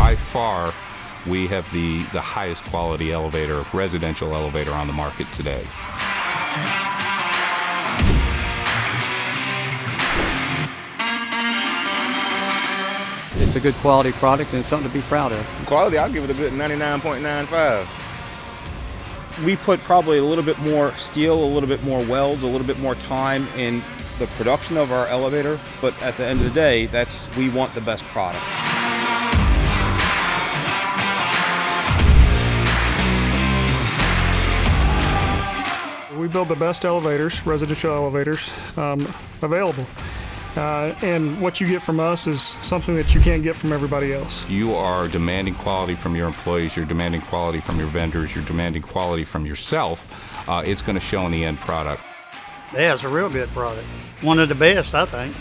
By far, we have the highest quality elevator, residential elevator on the market today. It's a good quality product and it's something to be proud of. Quality, I'll give it a good 99.95. We put probably a little bit more steel, a little bit more welds, a little bit more time in the production of our elevator, but at the end of the day, we want the best product. We build the best elevators, residential elevators, available. And what you get from us is something that you can't get from everybody else. You are demanding quality from your employees, you're demanding quality from your vendors, you're demanding quality from yourself. It's going to show in the end product. Yeah, it's a real good product. One of the best, I think.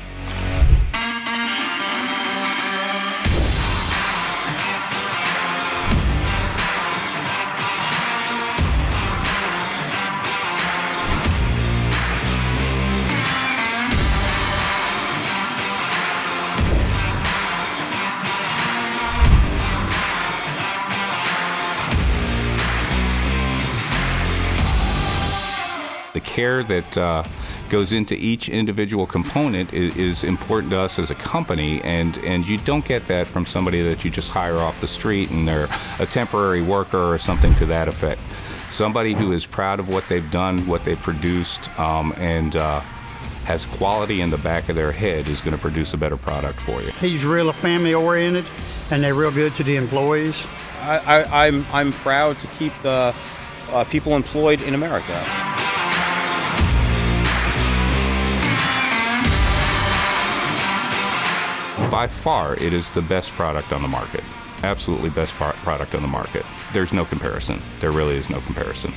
The care that goes into each individual component is important to us as a company, and you don't get that from somebody that you just hire off the street and they're a temporary worker or something to that effect. Somebody who is proud of what they've done, what they've produced, and has quality in the back of their head is going to produce a better product for you. He's really family oriented and they're real good to the employees. I'm proud to keep the people employed in America. By far, it is the best product on the market. Absolutely best product on the market. There's no comparison. There really is no comparison.